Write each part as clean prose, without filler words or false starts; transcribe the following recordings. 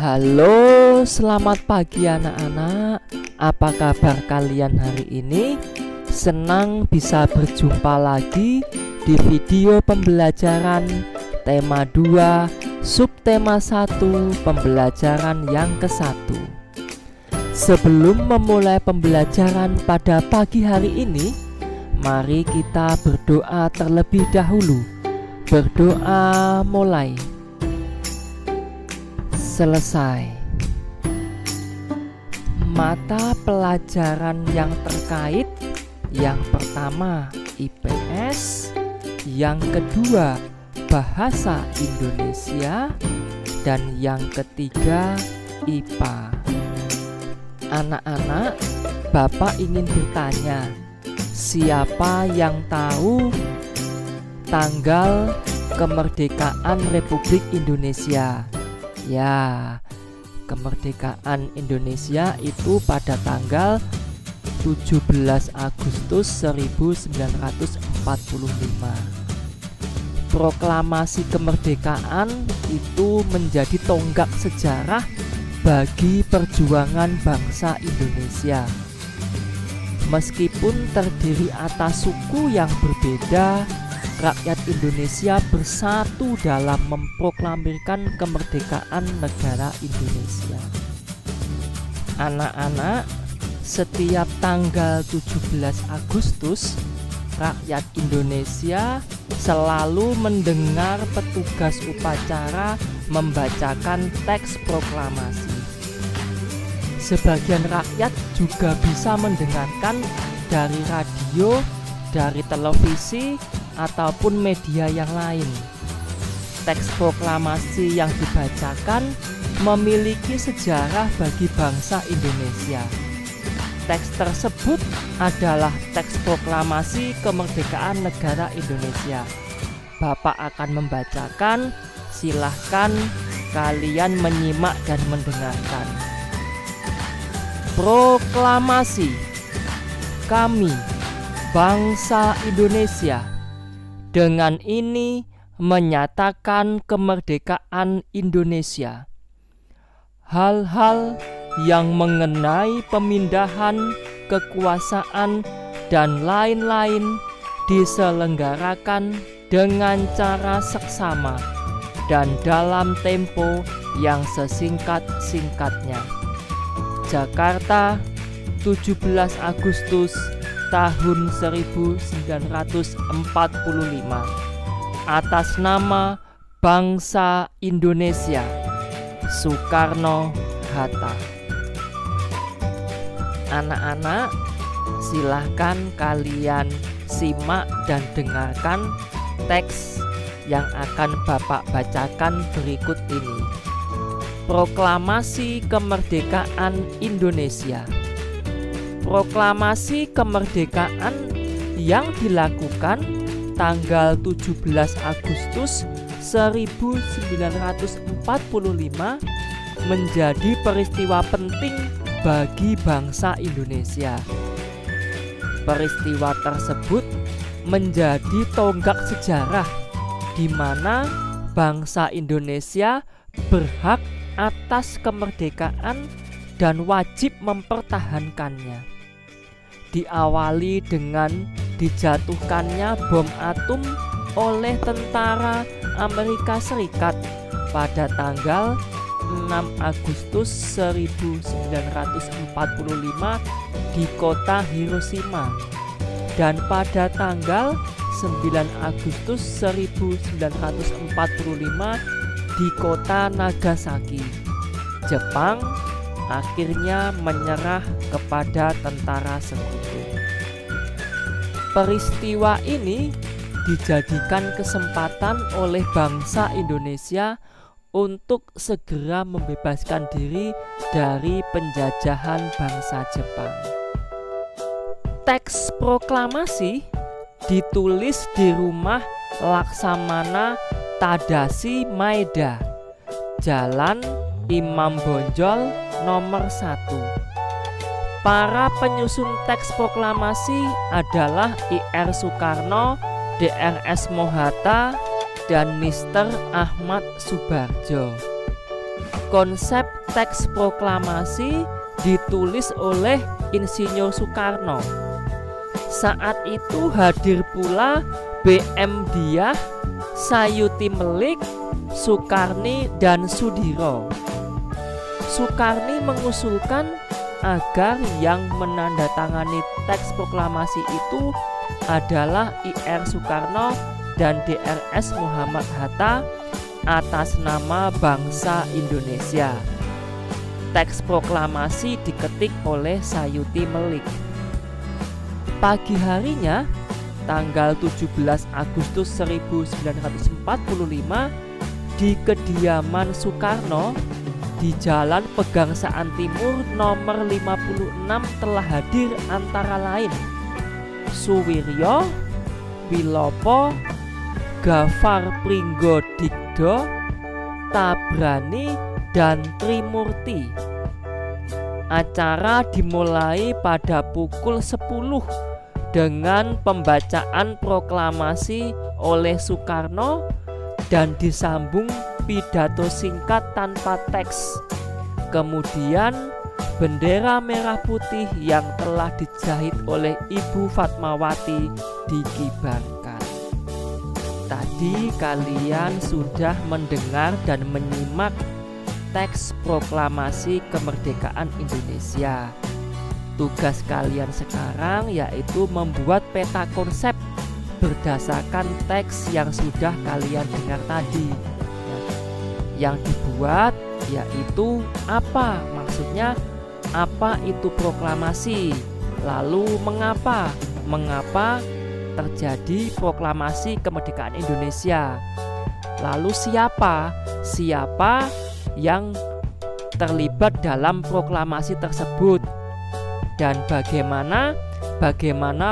Halo, selamat pagi anak-anak. Apa kabar kalian hari ini? Senang bisa berjumpa lagi di video pembelajaran tema 2, subtema 1, pembelajaran yang ke-1. Sebelum memulai pembelajaran pada pagi hari ini, mari kita berdoa terlebih dahulu. Berdoa mulai. Selesai. Mata pelajaran yang terkait, yang pertama IPS, yang kedua Bahasa Indonesia, dan yang ketiga IPA. Anak-anak, Bapak ingin bertanya, siapa yang tahu tanggal kemerdekaan Republik Indonesia? Ya, kemerdekaan Indonesia itu pada tanggal 17 Agustus 1945. Proklamasi kemerdekaan itu menjadi tonggak sejarah bagi perjuangan bangsa Indonesia. Meskipun terdiri atas suku yang berbeda, rakyat Indonesia bersatu dalam memproklamirkan kemerdekaan negara Indonesia. Anak-anak, setiap tanggal 17 Agustus, rakyat Indonesia selalu mendengar petugas upacara membacakan teks proklamasi. Sebagian rakyat juga bisa mendengarkan dari radio, dari televisi, ataupun media yang lain. Teks proklamasi yang dibacakan memiliki sejarah bagi bangsa Indonesia. Teks tersebut adalah teks proklamasi kemerdekaan negara Indonesia. Bapak akan membacakan, silahkan kalian menyimak dan mendengarkan. Proklamasi. Kami, bangsa Indonesia, dengan ini menyatakan kemerdekaan Indonesia. Hal-hal yang mengenai pemindahan kekuasaan dan lain-lain diselenggarakan dengan cara seksama dan dalam tempo yang sesingkat-singkatnya. Jakarta, 17 Agustus tahun 1945, atas nama bangsa Indonesia. Soekarno-Hatta. Anak-anak, silahkan kalian simak dan dengarkan teks yang akan Bapak bacakan berikut ini. Proklamasi Kemerdekaan Indonesia. Proklamasi kemerdekaan yang dilakukan tanggal 17 Agustus 1945 menjadi peristiwa penting bagi bangsa Indonesia. Peristiwa tersebut menjadi tonggak sejarah di mana bangsa Indonesia berhak atas kemerdekaan dan wajib mempertahankannya. Diawali dengan dijatuhkannya bom atom oleh tentara Amerika Serikat pada tanggal 6 Agustus 1945 di kota Hiroshima, dan pada tanggal 9 Agustus 1945 di kota Nagasaki. Jepang akhirnya menyerah kepada tentara sekutu. Peristiwa ini dijadikan kesempatan oleh bangsa Indonesia untuk segera membebaskan diri dari penjajahan bangsa Jepang. Teks proklamasi ditulis di rumah Laksamana Tadashi Maeda, Jalan Imam Bonjol nomor 1. Para penyusun teks proklamasi adalah I.R. Soekarno, D.R.S. Mohatta, dan Mr. Ahmad Subarjo. Konsep teks proklamasi ditulis oleh Insinyur Soekarno. Saat itu hadir pula B.M. Diah, Sayuti Melik, Soekarni, dan Sudiro. Soekarni mengusulkan agar yang menandatangani teks proklamasi itu adalah I.R. Soekarno dan Drs. Muhammad Hatta atas nama bangsa Indonesia. Teks proklamasi diketik oleh Sayuti Melik. Pagi harinya, tanggal 17 Agustus 1945, di kediaman Soekarno di Jalan Pegangsaan Timur nomor 56 telah hadir antara lain Suwiryo, Wilopo, Gafar Pringgodikdo, Tabrani, dan Trimurti. Acara dimulai pada pukul 10 dengan pembacaan proklamasi oleh Soekarno dan disambung pidato singkat tanpa teks. Kemudian bendera merah putih yang telah dijahit oleh Ibu Fatmawati dikibarkan. Tadi kalian sudah mendengar dan menyimak teks proklamasi kemerdekaan Indonesia. Tugas kalian sekarang yaitu membuat peta konsep berdasarkan teks yang sudah kalian dengar tadi. Yang dibuat yaitu apa? Maksudnya apa itu proklamasi? Lalu mengapa? Mengapa terjadi proklamasi kemerdekaan Indonesia? Lalu siapa? Siapa yang terlibat dalam proklamasi tersebut? Dan bagaimana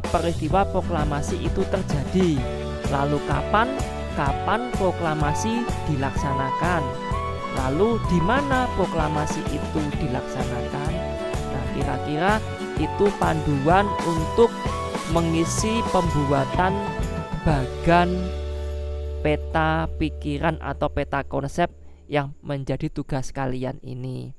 peristiwa proklamasi itu terjadi? Lalu kapan proklamasi dilaksanakan? Lalu di mana proklamasi itu dilaksanakan? Nah, kira-kira itu panduan untuk mengisi pembuatan bagan peta pikiran atau peta konsep yang menjadi tugas kalian ini.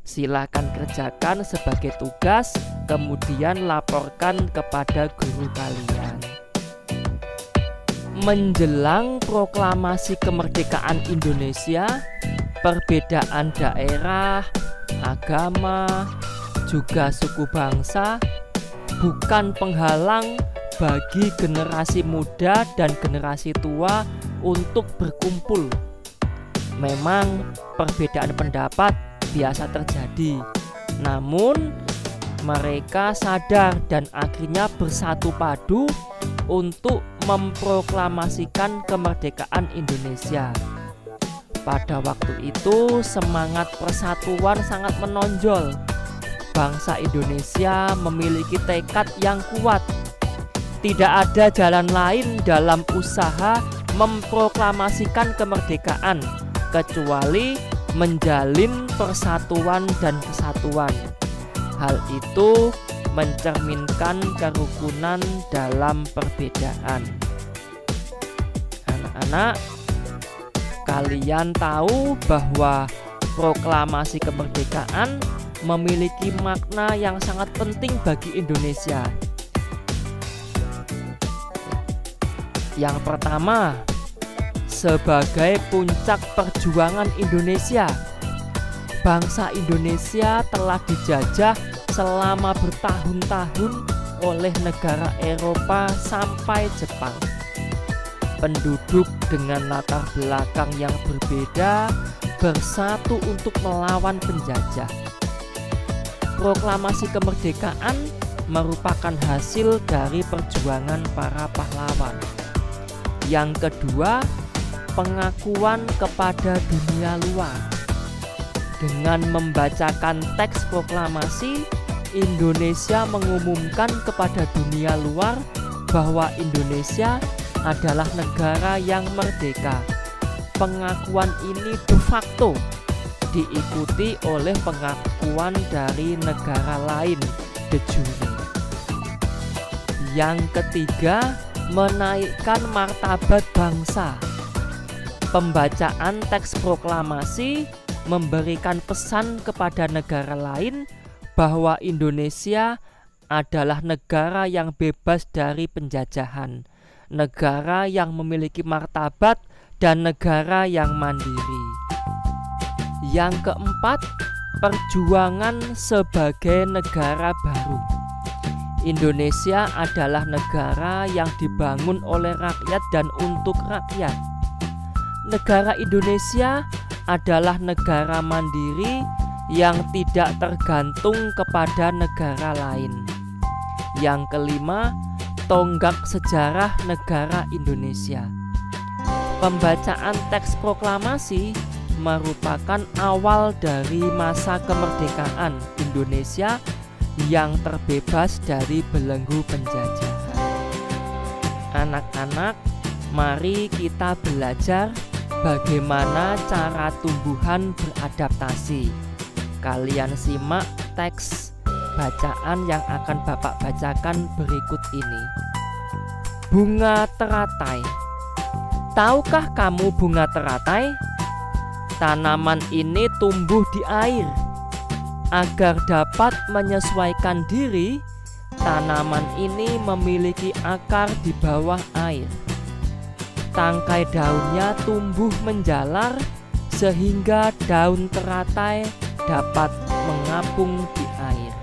Silakan kerjakan sebagai tugas, kemudian laporkan kepada guru kalian. Menjelang proklamasi kemerdekaan Indonesia, perbedaan daerah, agama, juga suku bangsa bukan penghalang bagi generasi muda dan generasi tua untuk berkumpul. Memang perbedaan pendapat biasa terjadi, namun mereka sadar dan akhirnya bersatu padu untuk memproklamasikan kemerdekaan Indonesia. Pada waktu itu semangat persatuan sangat menonjol. Bangsa Indonesia memiliki tekad yang kuat. Tidak ada jalan lain dalam usaha memproklamasikan kemerdekaan kecuali menjalin persatuan dan kesatuan. Hal itu mencerminkan kerukunan dalam perbedaan. Anak-anak, kalian tahu bahwa proklamasi kemerdekaan memiliki makna yang sangat penting bagi Indonesia. Yang pertama, sebagai puncak perjuangan Indonesia. Bangsa Indonesia telah dijajah selama bertahun-tahun oleh negara Eropa sampai Jepang. Penduduk dengan latar belakang yang berbeda bersatu untuk melawan penjajah. Proklamasi kemerdekaan merupakan hasil dari perjuangan para pahlawan. Yang kedua, pengakuan kepada dunia luar. Dengan membacakan teks proklamasi, Indonesia mengumumkan kepada dunia luar bahwa Indonesia adalah negara yang merdeka. Pengakuan ini de facto diikuti oleh pengakuan dari negara lain de jure. Yang ketiga, menaikkan martabat bangsa. Pembacaan teks proklamasi memberikan pesan kepada negara lain bahwa Indonesia adalah negara yang bebas dari penjajahan, negara yang memiliki martabat, dan negara yang mandiri. Yang keempat, perjuangan sebagai negara baru. Indonesia adalah negara yang dibangun oleh rakyat dan untuk rakyat. Negara Indonesia adalah negara mandiri yang tidak tergantung kepada negara lain. Yang kelima, tonggak sejarah negara Indonesia. Pembacaan teks proklamasi merupakan awal dari masa kemerdekaan Indonesia yang terbebas dari belenggu penjajahan. Anak-anak, mari kita belajar bagaimana cara tumbuhan beradaptasi. Kalian simak teks bacaan yang akan Bapak bacakan berikut ini. Bunga teratai. Tahukah kamu bunga teratai? Tanaman ini tumbuh di air. Agar dapat menyesuaikan diri, tanaman ini memiliki akar di bawah air. Tangkai daunnya tumbuh menjalar sehingga daun teratai dapat mengapung di air.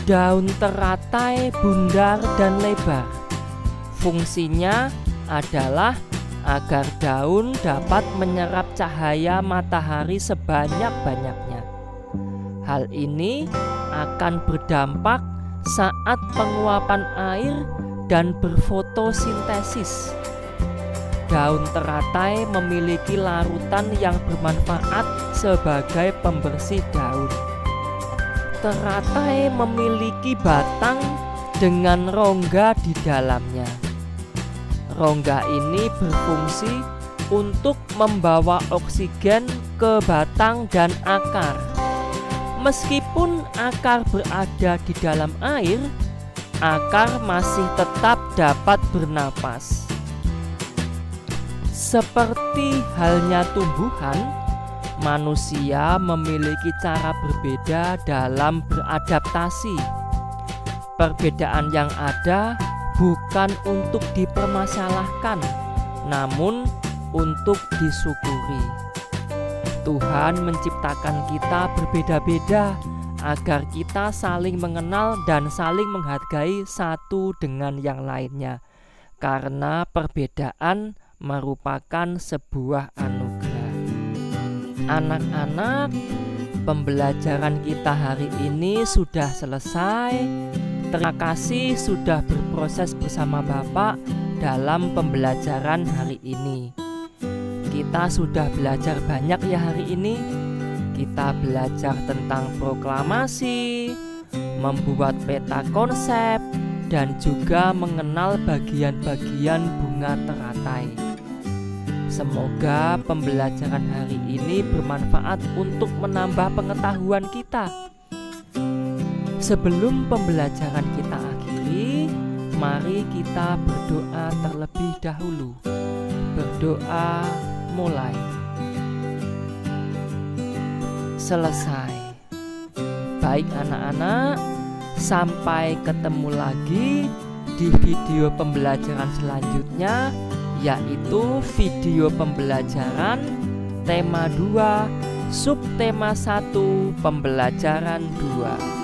Daun teratai bundar dan lebar. Fungsinya adalah agar daun dapat menyerap cahaya matahari sebanyak-banyaknya. Hal ini akan berdampak saat penguapan air dan berfotosintesis. Daun teratai memiliki larutan yang bermanfaat sebagai pembersih daun. Teratai memiliki batang dengan rongga di dalamnya. Rongga ini berfungsi untuk membawa oksigen ke batang dan akar. Meskipun akar berada di dalam air, akar masih tetap dapat bernapas. Seperti halnya tumbuhan, manusia memiliki cara berbeda dalam beradaptasi. Perbedaan yang ada bukan untuk dipermasalahkan, namun untuk disyukuri. Tuhan menciptakan kita berbeda-beda agar kita saling mengenal dan saling menghargai satu dengan yang lainnya, karena perbedaan merupakan sebuah anugerah. Anak-anak, pembelajaran kita hari ini sudah selesai. Terima kasih sudah berproses bersama Bapak dalam pembelajaran hari ini. Kita sudah belajar banyak ya hari ini. Kita belajar tentang proklamasi, membuat peta konsep, dan juga mengenal bagian-bagian bunga teratai. Semoga pembelajaran hari ini bermanfaat untuk menambah pengetahuan kita. Sebelum pembelajaran kita akhiri, mari kita berdoa terlebih dahulu. Berdoa mulai. Selesai. Baik anak-anak, sampai ketemu lagi di video pembelajaran selanjutnya, yaitu video pembelajaran tema 2, subtema 1, pembelajaran 2.